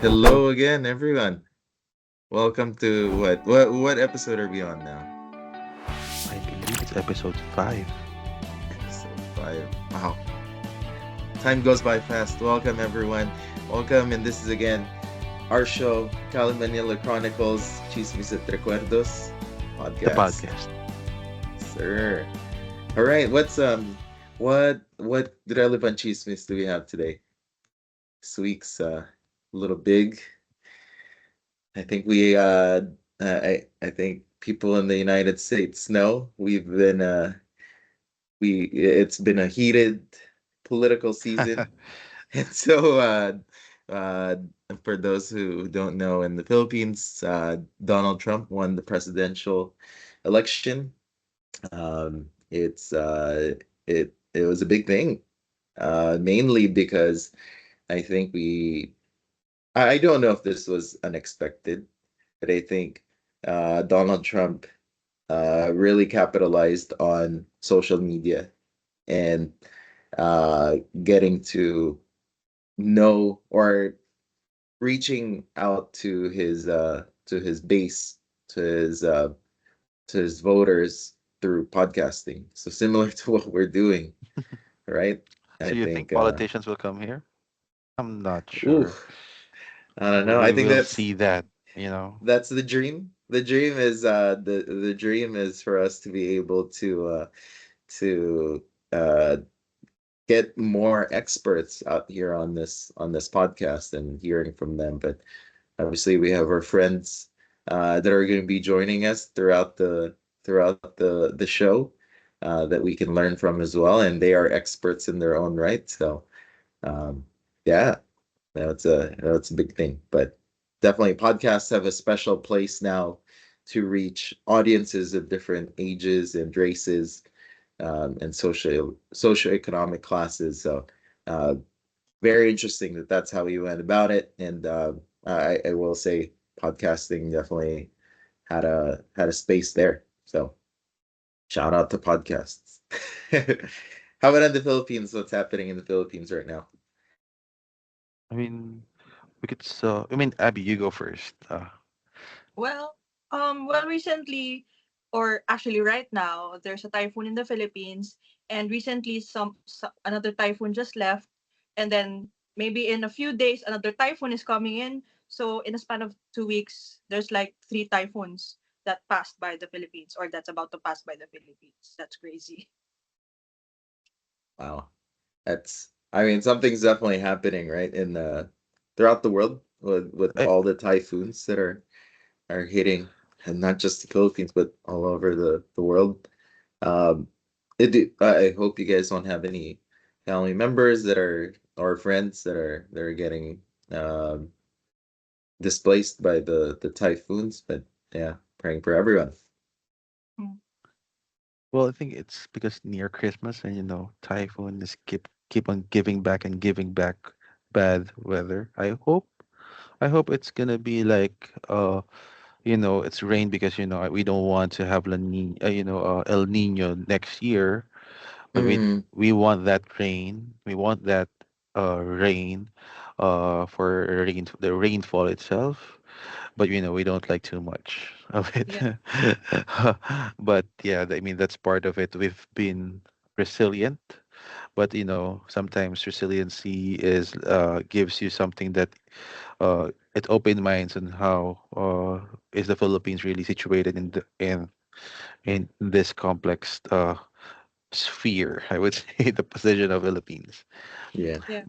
Hello again, everyone. Welcome to what episode are we on now? I believe it's episode 5. Episode 5. Wow. Time goes by fast. Welcome everyone. Welcome, and this is again our show, Cali Manila Chronicles, Chismis at Recuerdos The podcast. podcast. Sir. All right, what relevant chismis do we have today? This week's a little big. I think I think people in the United States know it's been a heated political season. And so uh for those who don't know, in the Philippines, Donald Trump won the presidential election. It's it was a big thing. Mainly because I think I don't know if this was unexpected, but I think Donald Trump really capitalized on social media and getting to know or reaching out to his base, to his uh, to his voters through podcasting. So similar to what we're doing, right? So I you think think politicians will come here? I'm not ooh, sure. I don't know. I We think will see that, you know. that's the dream. The dream is the dream is for us to be able to uh get more experts out here on this podcast and hearing from them. But obviously, we have our friends that are going to be joining us throughout the show that we can learn from as well, and they are experts in their own right. So, um, yeah, that's a big thing. But definitely, podcasts have a special place now to reach audiences of different ages and races, and socioeconomic classes. So, uh, very interesting that that's how you went about it. And I will say, podcasting definitely had a space there. So shout out to podcasts. How about in the Philippines? What's happening in the Philippines right now? I mean, I mean, Abby, you go first. Well, recently, or actually right now, there's a typhoon in the Philippines, and recently another typhoon just left, and then maybe in a few days another typhoon is coming in. So in a span of 2 weeks, there's like three typhoons that passed by the Philippines, or that's about to pass by the Philippines. That's crazy. Wow, that's I mean something's definitely happening right in the throughout the world with I, all the typhoons that are hitting, and not just the Philippines but all over the world. Um, I hope you guys don't have any family members that are or friends that are getting um, displaced by the typhoons. But yeah, praying for everyone. Mm. well, I think it's because near Christmas and typhoon is keep on giving back bad weather. I hope it's gonna be like it's rain because we don't want to have El Nino next year. But Mm, we want that rain. We want that rain for the rainfall itself. But we don't like too much of it. Yeah, But yeah, I mean that's part of it. We've been resilient, but sometimes resiliency is gives you something that it opened minds on how is the Philippines really situated in this complex sphere, I would say, the position of Philippines. yeah. yeah.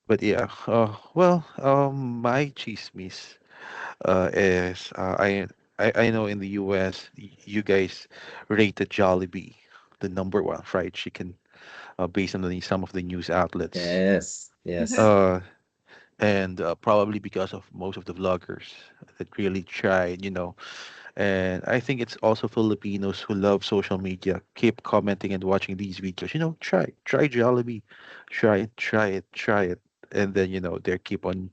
But yeah, well, my chismis is I know in the U.S. You guys rated Jollibee the number one fried chicken based on some of the news outlets. Yes. Yes. Uh, and probably because of most of the vloggers that really tried, and I think it's also Filipinos who love social media keep commenting and watching these videos. Try Jollibee, try it, and then they keep on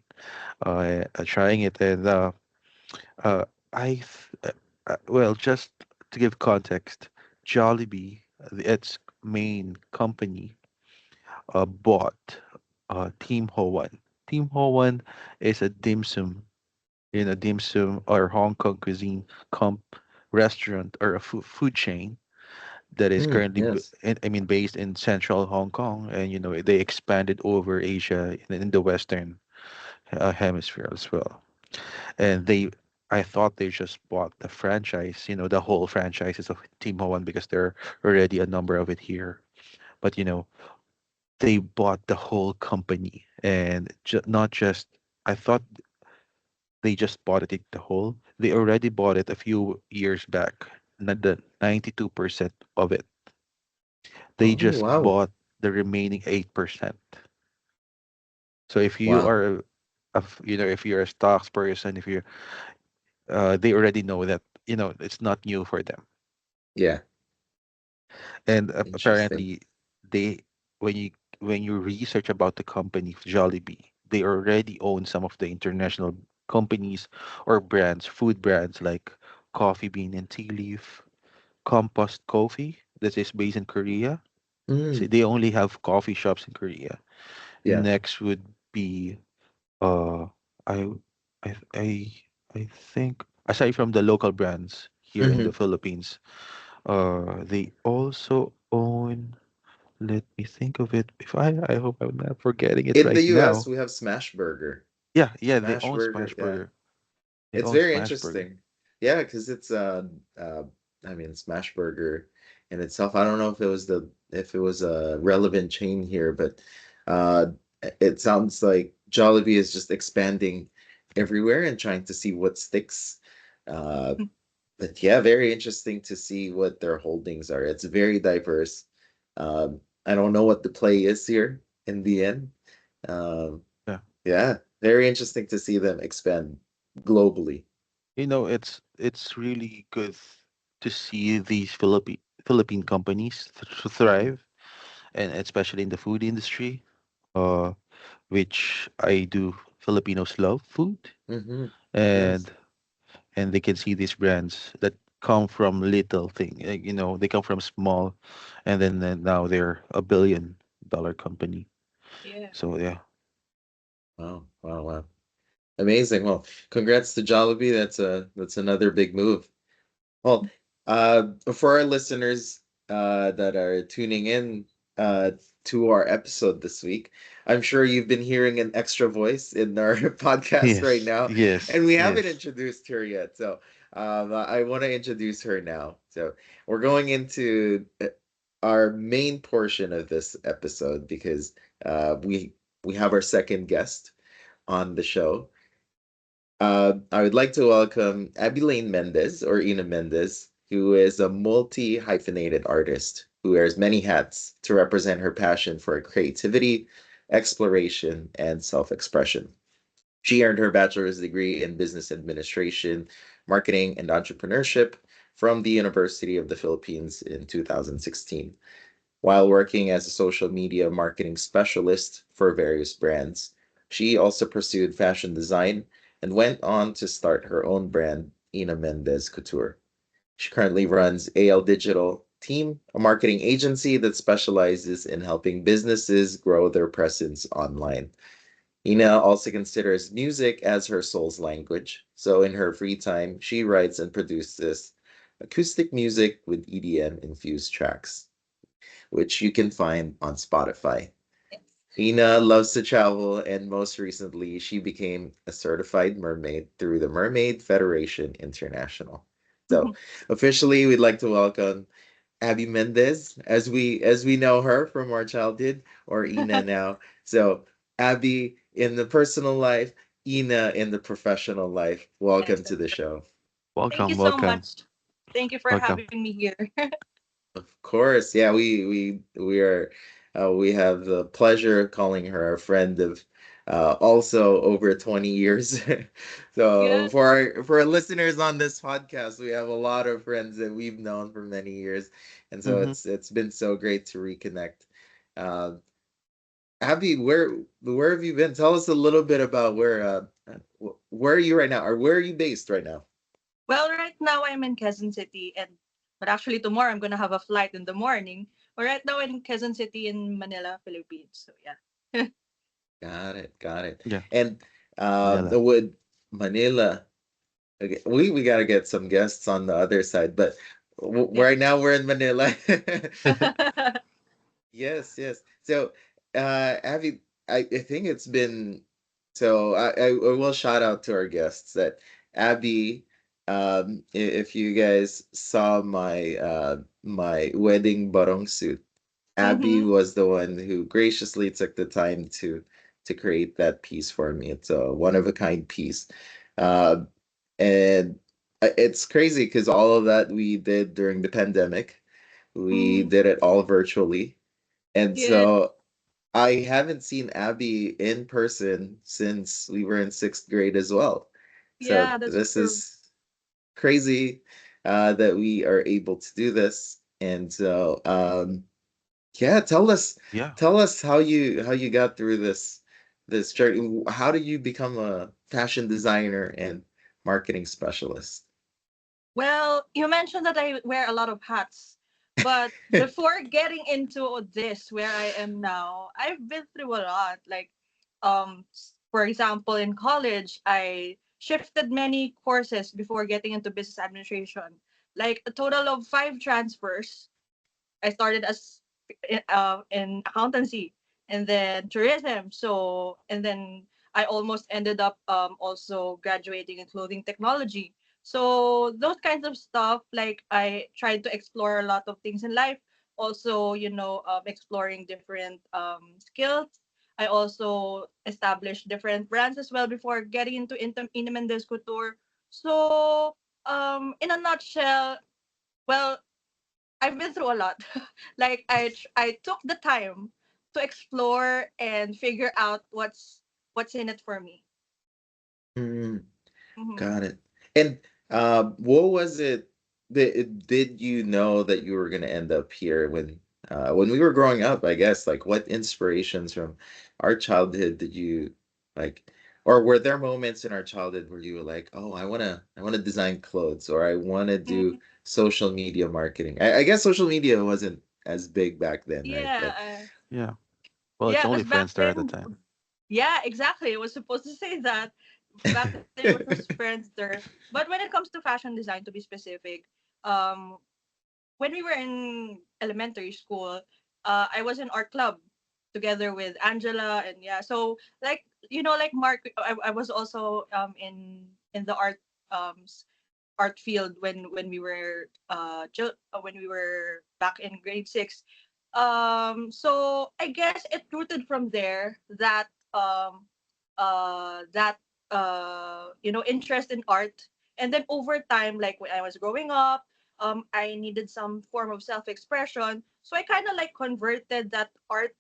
trying it. And uh, well, just to give context, Jollibee, its main company, bought Team Hoan. Tim Ho Wan is a dim sum, dim sum or Hong Kong cuisine comp restaurant or a food chain that is Mm, currently yes. I mean based in central Hong Kong, and they expanded over Asia in the western hemisphere as well. And I thought they just bought the franchise, the whole franchises of Team Ho Wan because there are already a number of it here. But they bought the whole company, and not just. I thought they just bought it the whole. They already bought it a few years back. The 92% of it. They Oh, just wow. bought the remaining 8%. So if you Wow. are if you're a stocks person, if you're they already know that it's not new for them. Yeah. And Interesting. apparently they when you research about the company Jollibee, they already own some of the international companies or brands, food brands like Coffee Bean and Tea Leaf, Compost Coffee that is based in Korea. So Mm, they only have coffee shops in Korea. yeah. Next would be uh I I I think aside from the local brands here in the Hmm. Philippines, they also own. Let me think of it. If I hope I'm not forgetting it In the right US, now. we have Smash Burger. Yeah, yeah, they Smash own Burger, Smash yeah. Burger. They It's own very Smash Burger. interesting. Yeah, because it's uh I mean Smash Burger in itself. I don't know if it was a relevant chain here, but uh it sounds like Jollibee is just expanding everywhere and trying to see what sticks. Uh but yeah, very interesting to see what their holdings are. It's very diverse. I don't know what the play is here in the end. Um Yeah. yeah, very interesting to see them expand globally. It's really good to see these Philippine companies Mhm. thrive, and especially in the food industry, uh, which I do. Filipinos love food, Mhm. and Yes. they can see these brands that come from little thing. They come from small, and then now they're a billion-dollar company. Yeah. So yeah. Wow. Wow. Wow. Amazing. Well, congrats to Jollibee. That's another big move. Well, for our listeners that are tuning in uh, to our episode this week, I'm sure you've been hearing an extra voice in our podcast right Yes, now, yes, and we haven't yes. introduced her yet. So I want to introduce her now. So we're going into our main portion of this episode because we have our second guest on the show. I would like to welcome Laine Mendez, or Ina Mendez, who is a multi hyphenated artist who wears many hats to represent her passion for creativity, exploration, and self expression. She earned her bachelor's degree in business administration, marketing, and entrepreneurship from the University of the Philippines in 2016. While working as a social media marketing specialist for various brands, she also pursued fashion design and went on to start her own brand, Ina Mendez Couture. She currently runs AL Digital Team, a marketing agency that specializes in helping businesses grow their presence online. Ina also considers music as her soul's language, so in her free time, she writes and produces acoustic music with EDM infused tracks, which you can find on Spotify. Yes. Ina loves to travel, and most recently, she became a certified mermaid through the Mermaid Federation International. So, officially, we'd like to welcome Abby Mendez, as we know her from our childhood, or Ina now. So, Abby in the personal life, Ina in the professional life. Yes, Welcome to that's the right. show. Thank you Welcome, so welcome, much. Thank you for welcome. having me here. Of course, yeah, we have the pleasure of calling her a friend of also over 20 years. So Yeah. for our listeners on this podcast, we have a lot of friends that we've known for many years, and so Mm-hmm. it's been so great to reconnect. Uh, Abby, where have you been? Tell us a little bit about where are you right now, or where are you based right now? Well, right now I'm in Quezon City, and but actually tomorrow I'm gonna have a flight in the morning. But right now I'm in Quezon City in Manila, Philippines. So yeah. Got it. Got it. Yeah, And Manila. would Manila. Okay, we gotta get some guests on the other side, but right Yes. now we're in Manila. Yes, yes. So, Abby, I think it's been so I will shout out to our guests that Abby, if you guys saw my my wedding barong suit, Abby Mm-hmm. was the one who graciously took the time to create that piece for me. It's a one of a kind piece. Uh, and it's crazy because all of that we did during the pandemic. We Mm-hmm. did it all virtually. And Yes. so I haven't seen Abby in person since we were in sixth grade as well. So Yeah, that's this true. is crazy that we are able to do this. And so yeah, Yeah. tell us how you got through this journey. How did you become a fashion designer and marketing specialist? Well, you mentioned that I wear a lot of hats, but before getting into this, where I am now, I've been through a lot. Like, for example, in college, I shifted many courses before getting into business administration. Like a total of 5 transfers. I started as in accountancy and then tourism. So and then I almost ended up also graduating in clothing technology. So those kinds of stuff, like I tried to explore a lot of things in life. Also, exploring different skills. I also established different brands as well before getting into Mendez Couture. So in a nutshell, well, I've been through a lot. Like I took the time to explore and figure out what's in it for me. Mm, Hmm. got it. And what was it that did you know that you were gonna end up here when we were growing up, I guess, like what inspirations from our childhood did you like or were there moments in our childhood where you were like, oh, I wanna design clothes or I wanna do Hmm. social media marketing. I guess social media wasn't as big back then, right? Yeah, But Yeah. Well, it's yeah. only Because back Friendster at the then, time. yeah, exactly. It was supposed to say that back then it was Friendster. But when it comes to fashion design, to be specific, um, when we were in elementary school, I was in art club together with Angela, and yeah, so like like Mark, I was also in the art field when we were when we were back in grade 6. So I guess it rooted from there that that interest in art, and then over time, like when I was growing up, I needed some form of self-expression, so I kind of like converted that art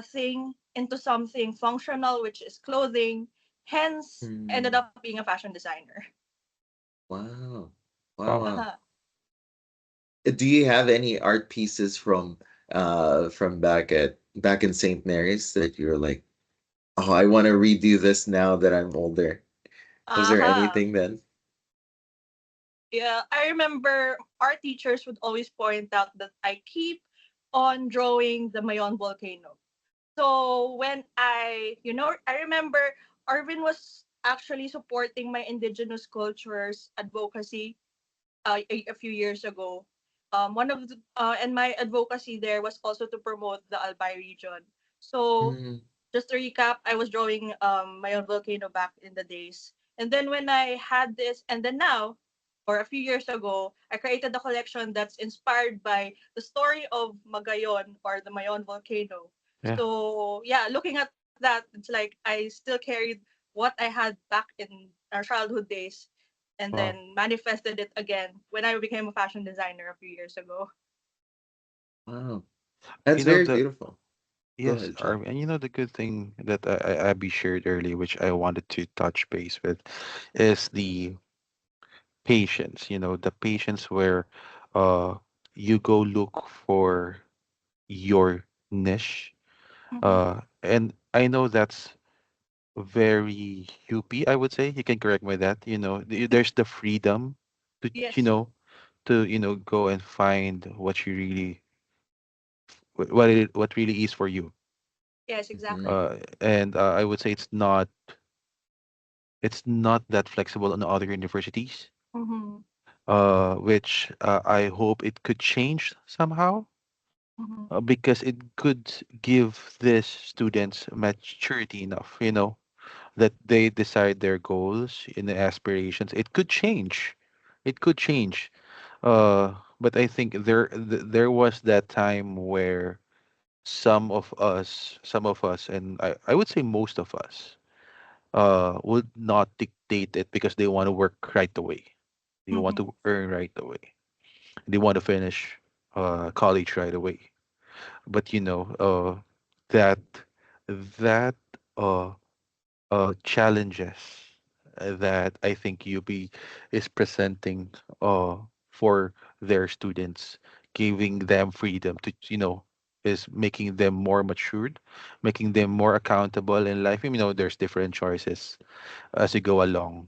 thing into something functional, which is clothing, hence ended Hmm, up being a fashion designer. wow. Wow, Wow. wow. Uh-huh. Do you have any art pieces from back in St. Mary's that you're like, oh, I want to redo this now that I'm older? Was there Uh-huh. anything then? Yeah, I remember our teachers would always point out that I keep on drawing the Mayon volcano. So when I remember Arvin was actually supporting my indigenous cultures advocacy a few years ago. And my advocacy there was also to promote the Albay region. So Mm, just to recap, I was drawing my own volcano back in the days. And then when I had this, and then now, or a few years ago, I created a collection that's inspired by the story of Magayon or the Mayon volcano. Yeah. So yeah, looking at that, it's like I still carried what I had back in our childhood days, and Wow. then manifested it again when I became a fashion designer a few years ago. wow, that's You know very the beautiful. Go Yes, ahead, John. Arvin. And you know the good thing that Abby shared earlier, which I wanted to touch base with, is the patience. The patience where uh you go look for your niche. Mm-hmm. And I know that's very UP, I would say. You can correct me that. There's the freedom to, Yes. go and find what you really what really is for you. Yes, Hmm. exactly. and I would say it's not that flexible on other universities, Mm-hmm. which I hope it could change somehow, Mm-hmm. because it could give these students maturity enough, that they decide their goals and their aspirations. It could change. It could change. But I think there was that time where some of us, and I would say most of us, would not dictate it because they want to work right away. They want Mm-hmm. to earn right away. They want to finish college right away. But that that uh challenges that I think UP is presenting for their students, giving them freedom to, is making them more matured, making them more accountable in life. There's different choices as you go along.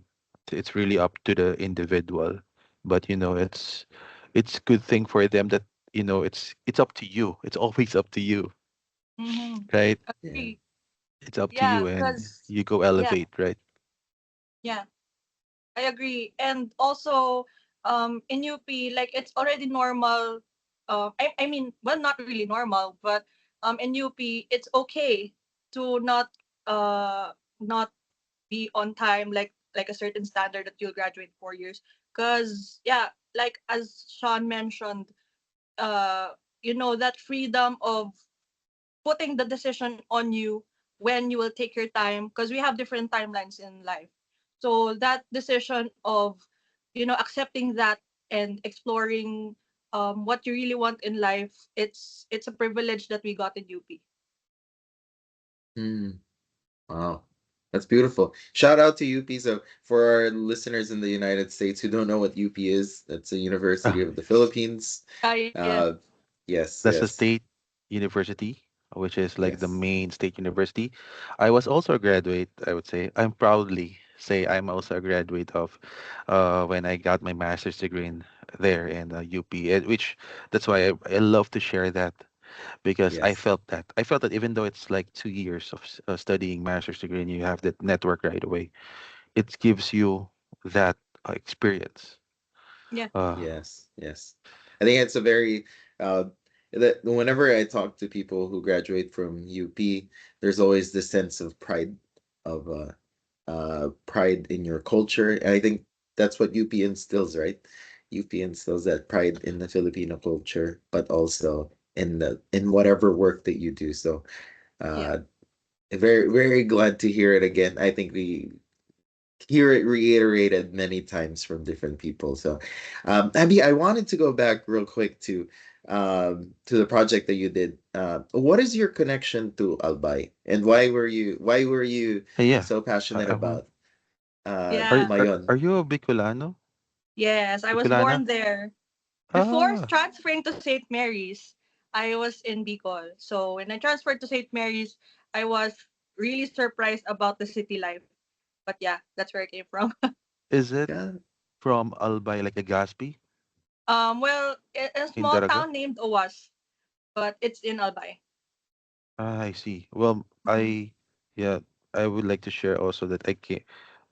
It's really up to the individual, but it's good thing for them that it's up to you. It's always up to you, Mm-hmm. right? Yeah. Agree. It's up to Yeah, you, and because you go yeah, elevate, right? yeah, I agree. And also, in UP, like it's already normal. I mean, well, not really normal, but in UP, it's okay to not be on time, like a certain standard that you'll graduate 4 years. Cause yeah, like as Sean mentioned, uh, that freedom of putting the decision on you when you will take your time, because we have different timelines in life. So that decision of accepting that and exploring what you really want in life, it's a privilege that we got in UP. Mm. Wow. That's beautiful. Shout out to UP. So for our listeners in the United States who don't know what UP is, that's a University Ah, of the Philippines. Yes. Uh, yes, that's a yes, state university, which is like the yes, main state university. I was also a graduate, I would say. I'm proudly say I'm also a graduate of when I got my master's degree there in UP, which that's why I love to share that because yes. I felt that even though it's like 2 years of studying master's degree and you have that network right away, it gives you that experience. Yeah. Yes, yes. I think it's a very uh that whenever I talk to people who graduate from UP, there's always this sense of pride of pride in your culture. And I think that's what UP instills, right? UP instills that pride in the Filipino culture, but also in whatever work that you do. So Yeah. uh very very glad to hear it again. I think we hear it reiterated many times from different people. So, Abby, I wanted to go back real quick to the project that you did. What is your connection to Albay, and why were you Yeah. so I, passionate I want. about Yeah. Mayon? Are you a Bicolano? Yes, I was Bicolana? born there. Before Ah, transferring to St. Mary's, I was in Bicol. So when I transferred to St. Mary's, I was really surprised about the city life. But yeah, that's where I came from. is it Yeah, from Albay like a Gaspi Well, a in small Daraga? town named Owas, but it's in Albay. Ah, I see. Well, Mhm. yeah, I would like to share also that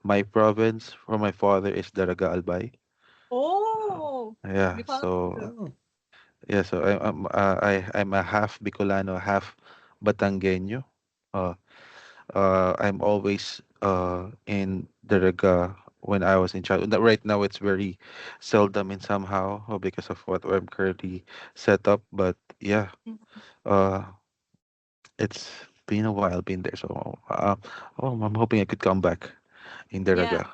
my province for my father is Daraga Albay. Uh, Oh, yeah, Bicol so too. oh, yeah, so I'm a half Bicolano, half Batangueño. Uh, I'm always in Daraga when I was in childhood. Right now, it's very seldom in somehow because of what I'm currently set up. But yeah, Mhm. uh, it's been a while been there. So I'm hoping I could come back in Yeah, Daraga.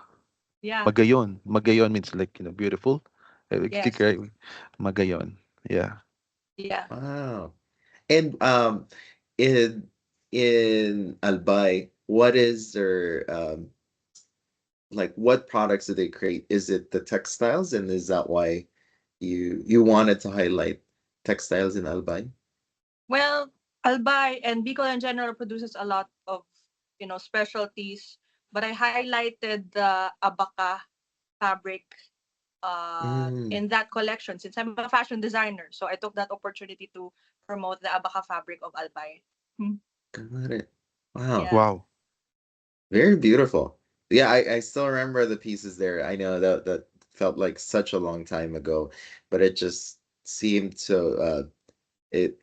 yeah, Magayon. Magayon means like beautiful. yes, Right? Magayon. Yeah. yeah. wow. And in Albay, what is their like what products do they create? Is it the textiles, and is that why you wanted to highlight textiles in Albay? Well, Albay and Bicol in general produces a lot of specialties, but I highlighted the abaca fabric Mm, in that collection since I'm a fashion designer. So I took that opportunity to promote the abaca fabric of Albay. Hmm. Got it. Wow. Yeah. Wow. Very beautiful. Yeah, I still remember the pieces there. I know that felt like such a long time ago, but it just seemed so it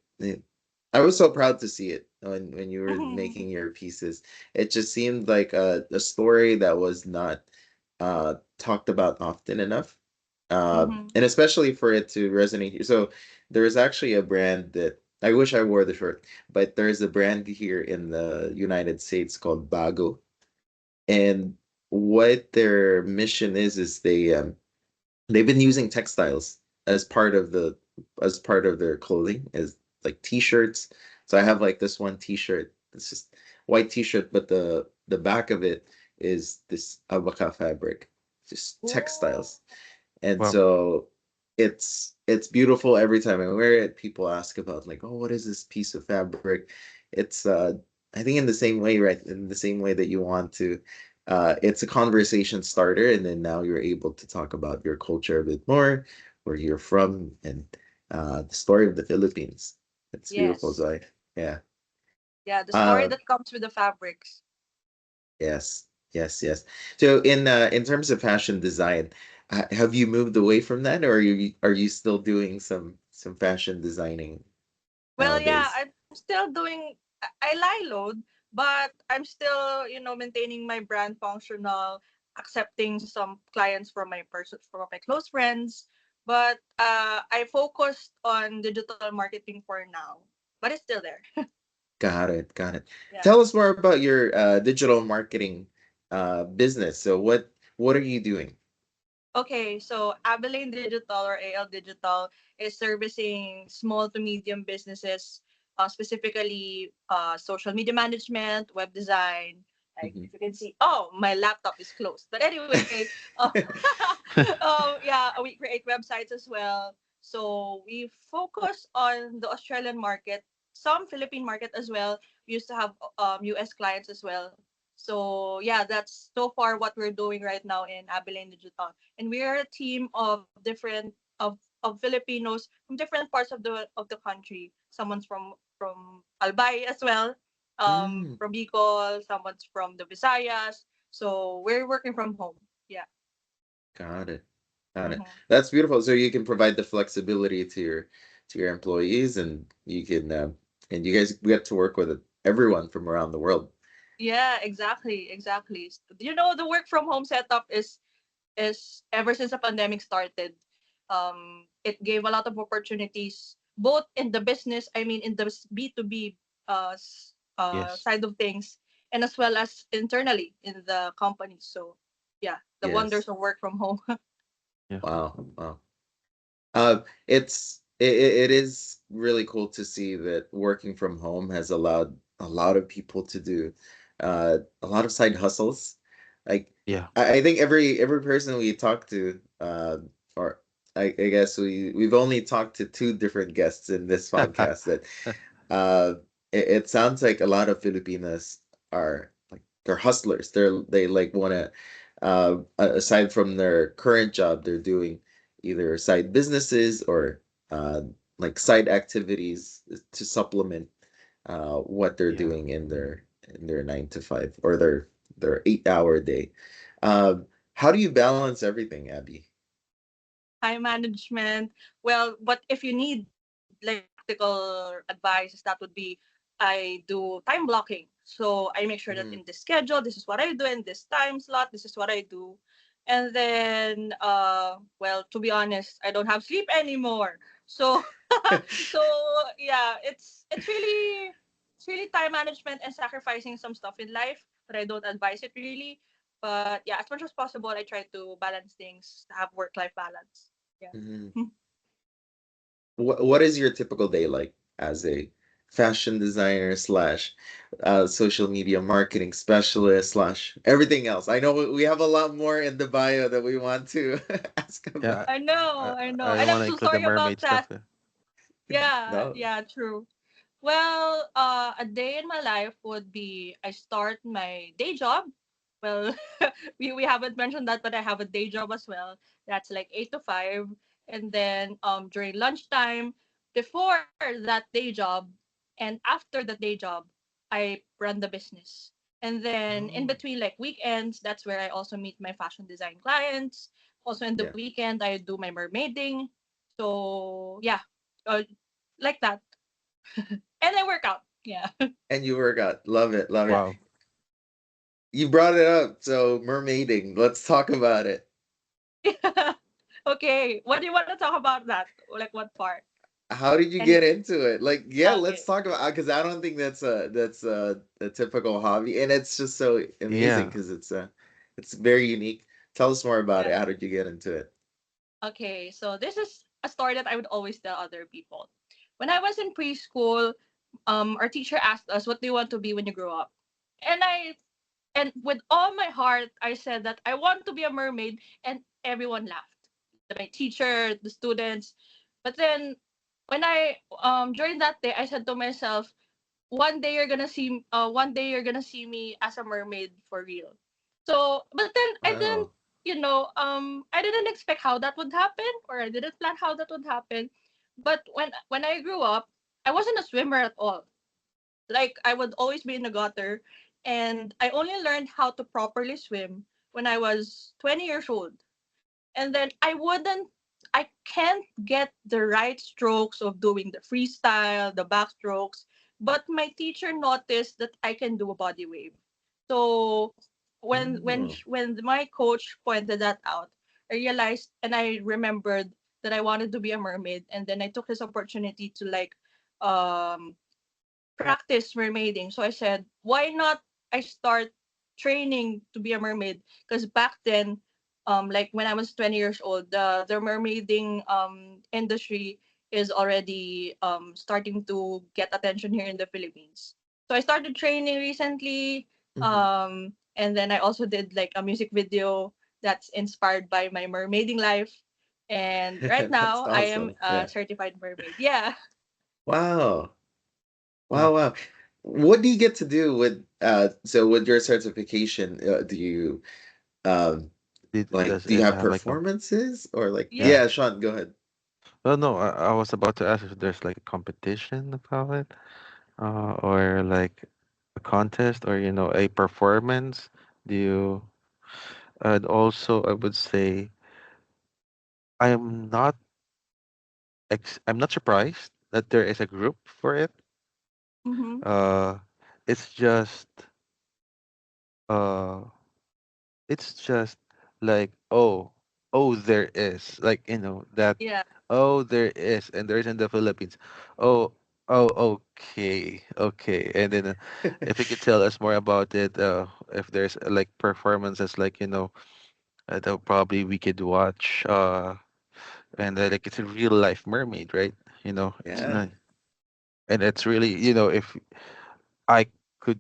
I was so proud to see it when you were making your pieces. It just seemed like a story that was not talked about often enough. Mhm. And especially for it to resonate here. So there is actually a brand that I wish I wore the shirt, but there's a brand here in the United States called Bago. And what their mission is they've been using textiles as part of their clothing as like t-shirts. So I have like this one t-shirt. It's just white t-shirt, but the back of it is this abaca fabric, just Ooh. textiles. And Wow. so it's beautiful every time I wear it. People ask about like, oh, what is this piece of fabric? It's I think in the same way, right? In the same way that you want to it's a conversation starter, and then now you're able to talk about your culture a bit more, where you're from, and the story of the Philippines. It's beautiful, Yes. Zoe. Yeah. Yeah, the story Uh that comes with the fabrics. yes, yes, yes. So in terms of fashion design, have you moved away from that, or are you still doing some fashion designing Well, yeah, nowadays? I'm still doing I lie load, but I'm still, maintaining my brand functional, accepting some clients from my close friends, but I focused on digital marketing for now. But it's still there. Got it, got it. Yeah. Tell us more about your digital marketing business. So what are you doing? Okay, so Abilene Digital or AL Digital is servicing small to medium businesses, specifically social media management, web design. Like Mhm. if you can see, oh, my laptop is closed. But anyway, yeah, we create websites as well. So we focus on the Australian market, some Philippine market as well. We used to have US clients as well. So yeah, that's so far what we're doing right now in Abilene Digital, and we are a team of different of Filipinos from different parts of the country. Someone's from Albay as well, Mm, from Bicol. Someone's from the Visayas. So we're working from home. Yeah. got it. Got it. Hmm. That's beautiful. So you can provide the flexibility to your employees, and you can and you guys get to work with everyone from around the world. Yeah, exactly, exactly. The work from home setup is ever since the pandemic started, it gave a lot of opportunities both in the business, I mean in the B2B Yes. side of things, and as well as internally in the company. So yeah, the Yes. wonders of work from home. Yeah. Wow. Wow. It is really cool to see that working from home has allowed a lot of people to do a lot of side hustles. Like Yeah. I think every person we talk to, or I guess we've only talked to two different guests in this podcast that uh it sounds like a lot of Filipinas are like they're hustlers. They like want to aside from their current job, they're doing either side businesses or uh, like side activities to supplement what they're Yeah. doing in their 9 to 5 or their 8 hour day. How do you balance everything, Abby? Time management. Well, but if you need like practical advice, that would be I do time blocking. So I make sure that Mm. in the schedule, this is what I do, in this time slot, this is what I do. And then, well, to be honest, I don't have sleep anymore. So, so yeah, it's really time management and sacrificing some stuff in life, but I don't advise it really. But yeah, as much as possible, I try to balance things, have work life balance. Yeah. Mhm. What is your typical day like as a fashion designer slash social media marketing specialist slash everything else? I know we have a lot more in the bio that we want to ask Yeah. about. I know, I, I know. I don't And want I'm to so include the sorry about mermaid that. stuff. Yeah. Yeah, No. yeah, true. Well, a day in my life would be I start my day job. Well, we haven't mentioned that, but I have a day job as well. That's like 8 to 5. And then during lunchtime, before that day job and after the day job, I run the business. And then in Oh, between, like weekends, that's where I also meet my fashion design clients. Also in the yeah. weekend, I do my mermaiding. So yeah, uh, like that. And I work out. Yeah. And you work out. Love it. Love it. Wow. You brought it up. So mermaiding. Let's talk about it. Yeah. Okay. What do you want to talk about that? Like what part? How did you Any get into it? Like, yeah, let's okay. talk about because I don't think that's a typical hobby, and it's just so amazing Yeah. because it's very unique. Tell us more about it. Yeah. How did you get into it? Okay. So this is a story that I would always tell other people. When I was in preschool, our teacher asked us, "What do you want to be when you grow up?" And with all my heart, I said that I want to be a mermaid, and everyone laughed. My teacher, the students. But then, when I during that day, I said to myself, one day you're gonna see me as a mermaid for real. So, but then I didn't, Wow. I didn't expect how that would happen, or I didn't plan how that would happen. But when I grew up, I wasn't a swimmer at all. Like I would always be in the gutter, and I only learned how to properly swim when I was 20 years old. And then I can't get the right strokes of doing the freestyle, the backstrokes, but my teacher noticed that I can do a body wave. So Oh. when my coach pointed that out, I realized and I remembered that I wanted to be a mermaid, and then I took this opportunity to like um practice mermaiding. So I said, why not I start training to be a mermaid? Because back then, like when I was 20 years old, the mermaiding industry is already starting to get attention here in the Philippines. So I started training recently, Mhm. and then I also did like a music video that's inspired by my mermaiding life. And right That's now, I am awesome. a Yeah. certified mermaid. Yeah. Wow. Wow. Wow, wow. What do you get to do with so with your certification, do you um like Does do you it have have like a performances or like yeah? yeah, Sean, go ahead. Well, no, I was about to ask if there's like a competition about it, or like a contest, or a performance. Do you? And also, I would say I'm not I'm not surprised that there is a group for it. Mm-hmm. Uh, it's just uh it's just like, oh, there is, like, that, Yeah. oh, there is, and there's in the Philippines. Oh, oh, okay. And then, if you could tell us more about it, if there's like performances, like, that probably we could watch, and like it's a real life mermaid, right? It's Yeah. not, and it's really, if I could,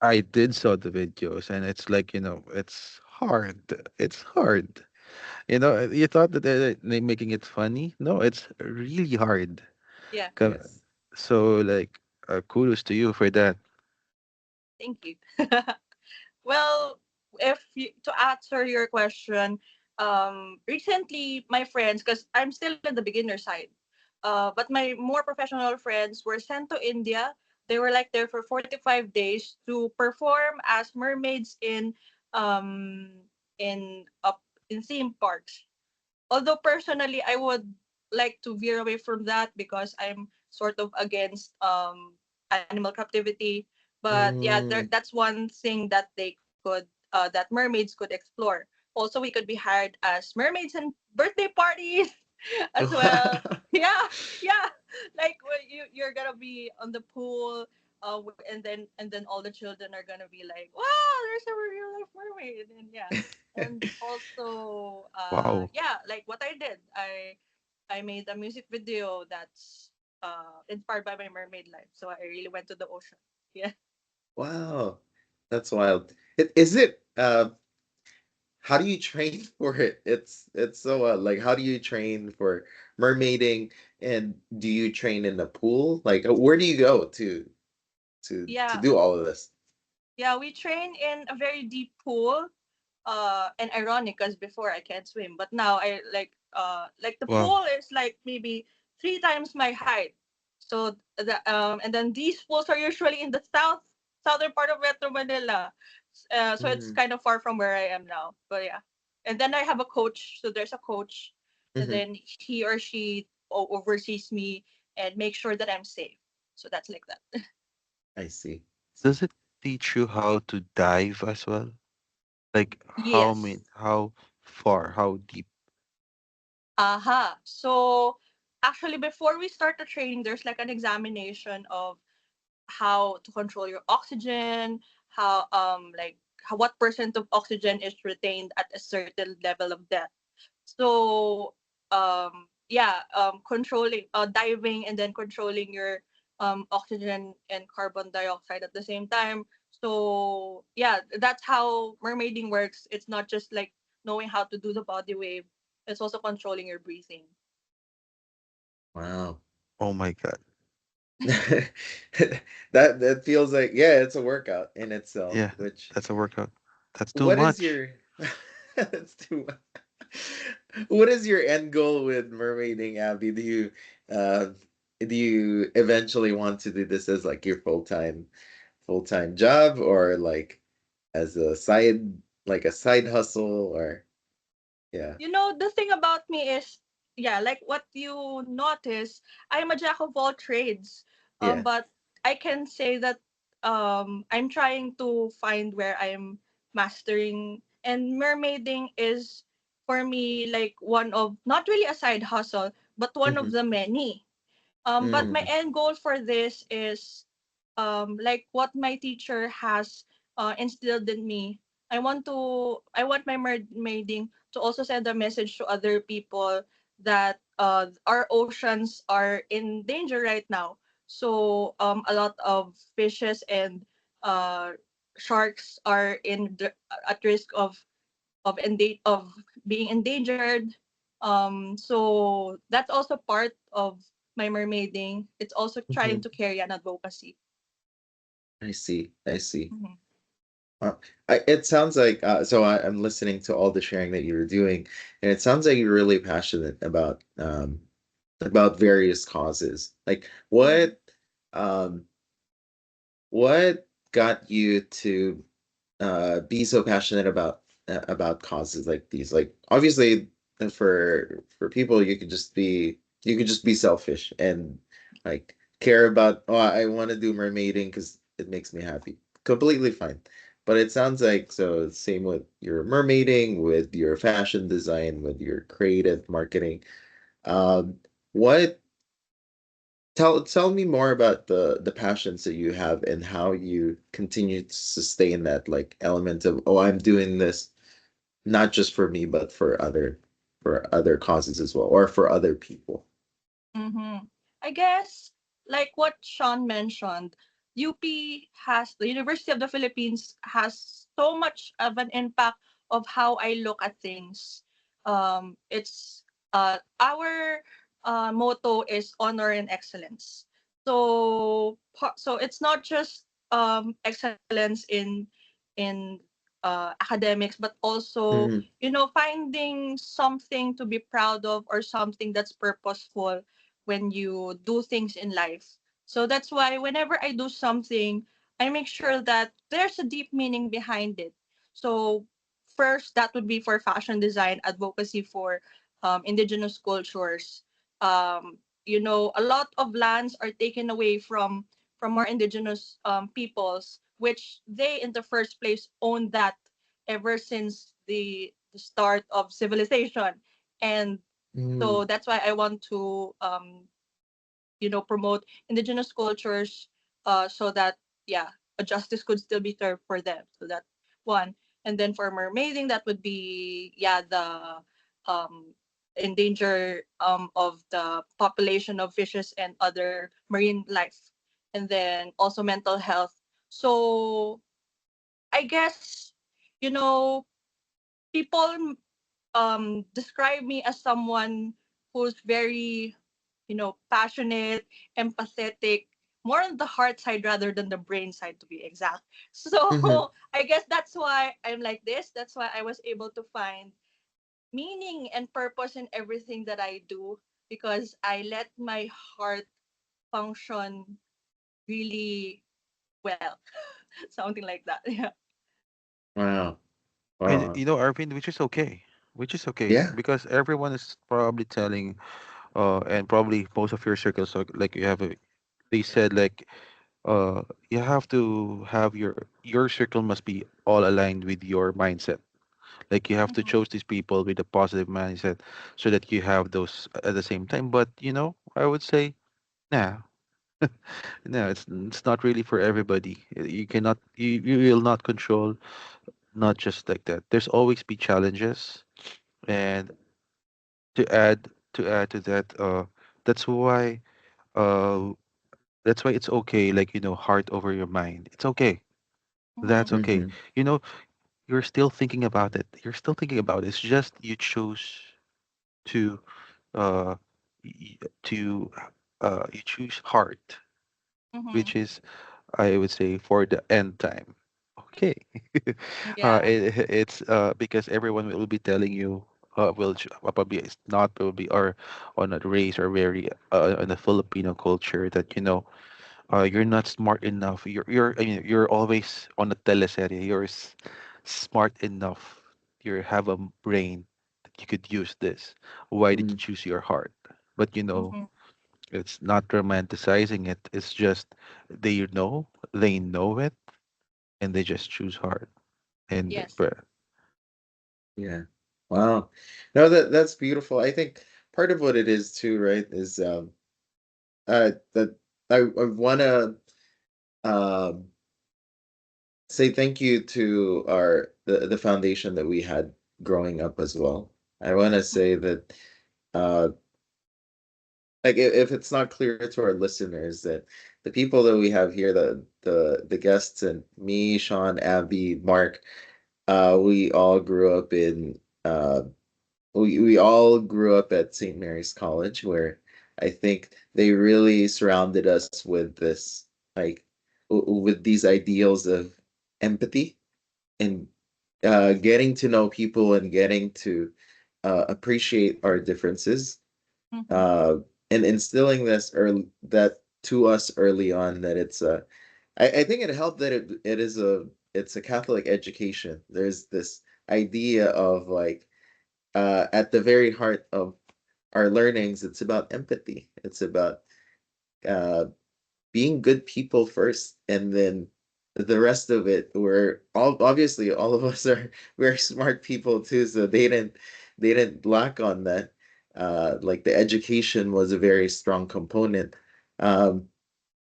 I did saw the videos, and it's like, it's hard. It's hard. You thought that they're making it funny. No, it's really hard. Yeah. Co- Yes. So, like, kudos to you for that. Thank you. Well, to answer your question, recently my friends, because I'm still in the beginner side, but my more professional friends were sent to India. They were like there for 45 days to perform as mermaids um in up in theme parks. Although personally I would like to veer away from that because I'm sort of against animal captivity. But yeah, Mm. that's one thing that they could that mermaids could explore. Also, we could be hired as mermaids in birthday parties as well. Yeah, yeah. Like when you're gonna be on the pool, and then all the children are gonna be like, "Wow, there's a real life mermaid!" And yeah, and also Wow. yeah, like what I did, I made a music video that's inspired by my mermaid life, so I really went to the ocean. Yeah. Wow. That's wild. Is it how do you train for it? It's so like how do you train for mermaiding and do you train in the pool? Like where do you go to Yeah, do all of this? yeah, we train in a very deep pool, and ironic because before I can't swim, but now I like the Wow. pool is like maybe 3 times my height. So and then these pools are usually in the southern part of Metro Manila. So it's Mm-hmm. kind of far from where I am now. But yeah. And then I have a coach. So there's a coach, and Mm-hmm. then he or she oversees me and make sure that I'm safe. So that's like that. I see. Does it teach you how to dive as well? Like Yes. how far, how deep? Aha. So actually, before we start the training, there's like an examination of how to control your oxygen, how like what percent of oxygen is retained at a certain level of depth. So yeah, controlling diving and then controlling your oxygen and carbon dioxide at the same time. So yeah, that's how mermaiding works. It's not just like knowing how to do the body wave. It's also controlling your breathing. Wow. Oh my god. That feels like, yeah, it's a workout in itself. Yeah, Which, that's a workout. That's too what is much. your that's too much. What is your end goal with mermaiding, Abby? Uh do you eventually want to do this as like your full-time job, or like as a side hustle, or yeah. You know, the thing about me is, yeah, like what you notice, I'm a jack of all trades. Yeah. But I can say that I'm trying to find where I'm mastering, and mermaiding is for me like one of not really a side hustle, but one of Mm-hmm. the many. But my Mm-hmm. end goal for this is like what my teacher has instilled in me. I want my mermaiding to also send a message to other people that our oceans are in danger right now. So a lot of fishes and uh, sharks are at risk of being endangered. So that's also part of my mermaiding. It's also trying Mm-hmm. to carry an advocacy. I see. I see. Mhm. It sounds like, I'm listening to all the sharing that you were doing, and it sounds like you're really passionate about various causes. Like, Mhm. um what got you to be so passionate about causes like these? Like, obviously, for people, you could just be selfish and like care about, oh, I want to do mermaiding because it makes me happy. Completely fine. But it sounds like, so same with your mermaiding, with your fashion design, with your creative marketing. Um, what tell me more about the passions that you have and how you continue to sustain that, like, element of, oh, I'm doing this not just for me but for other causes as well, or for other people. Mm-hmm. I guess, like what Sean mentioned, the University of the Philippines has so much of an impact of how I look at things. It's our motto is honor and excellence. So it's not just excellence in academics, but also Mm, finding something to be proud of or something that's purposeful when you do things in life. So that's why whenever I do something, I make sure that there's a deep meaning behind it. So first, that would be for fashion design, advocacy for indigenous cultures. A lot of lands are taken away from our indigenous peoples, which they in the first place own that ever since the start of civilization. And mm, so that's why I want to promote indigenous cultures, so that yeah, a justice could still be served for them. So that one. And then for mermaiding, that would be yeah, the um endanger of the population of fishes and other marine life. And then also mental health. So I guess, you know people describe me as someone who's very, passionate, empathetic, more on the heart side rather than the brain side, to be exact. mhm, So I guess that's why I'm like this. That's why I was able to find meaning and purpose in everything that I do, because I let my heart function really well. Something like that. Yeah. Wow. And Wow. Arvin, which is okay Yeah. because everyone is probably telling, and probably most of your circles, like you have a, they said like, you have to have your circle must be all aligned with your mindset. Like you have to Mhm. choose these people with a positive mindset so that you have those at the same time. But I would say, nah, no, it's not really for everybody. You cannot, you will not control, not just like that. There's always be challenges, and to add to that, that's why uh that's why it's okay. Like heart over your mind. It's okay. That's Mhm. okay. Mm-hmm. You know, you're still thinking about it. You're still thinking about it. It's just you choose to uh to you choose heart, Mhm. which is, I would say, for the end time. Okay. Yeah. It's because everyone will be telling you, probably it's not probably, or on a race, or very on the Filipino culture, that you're not smart enough. I mean, you're always on a teleserye. You're smart enough. You have a brain that you could use this. Why did you Mm-hmm. choose your heart? But Mhm. it's not romanticizing it. It's just they know it, and they just choose heart. And Yes. Yeah. Wow. No, that's beautiful. I think part of what it is too, right, is that I wanna um say thank you to the foundation that we had growing up as well. I wanna say that uh like if it's not clear to our listeners that the people that we have here, the guests and me, Sean, Abby, Mark, we all grew up in we all grew up at St. Mary's College, where I think they really surrounded us with this, like, with these ideals of empathy and getting to know people and getting to appreciate our differences, Mhm. uh, and instilling that to us early on, that it's a I think it helped that it's a Catholic education. There's this idea of, like, at the very heart of our learnings, it's about empathy. It's about uh, being good people first, and then the rest of it. We're all obviously all of us are very smart people too, so they didn't lack on that. Like, the education was a very strong component. Um,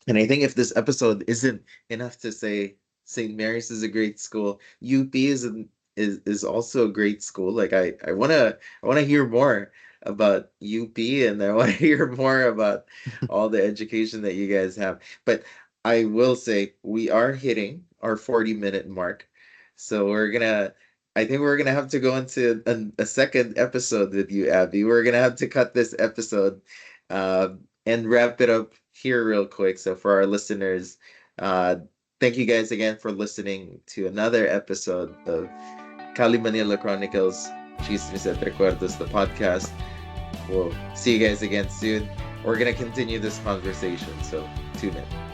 and I think if this episode isn't enough to say St. Mary's is a great school, UP is also a great school. Like, I wanna hear more about UP, and I wanna hear more about all the education that you guys have. But I will say we are hitting our 40-minute mark. So I think we're gonna have to go into a second episode with you, Abby. We're gonna have to cut this episode and wrap it up here real quick. So for our listeners, uh, thank you guys again for listening to another episode of Cali Manila Chronicles, Chismes et Recuerdos, the podcast. We'll see you guys again soon. We're gonna continue this conversation, so tune in.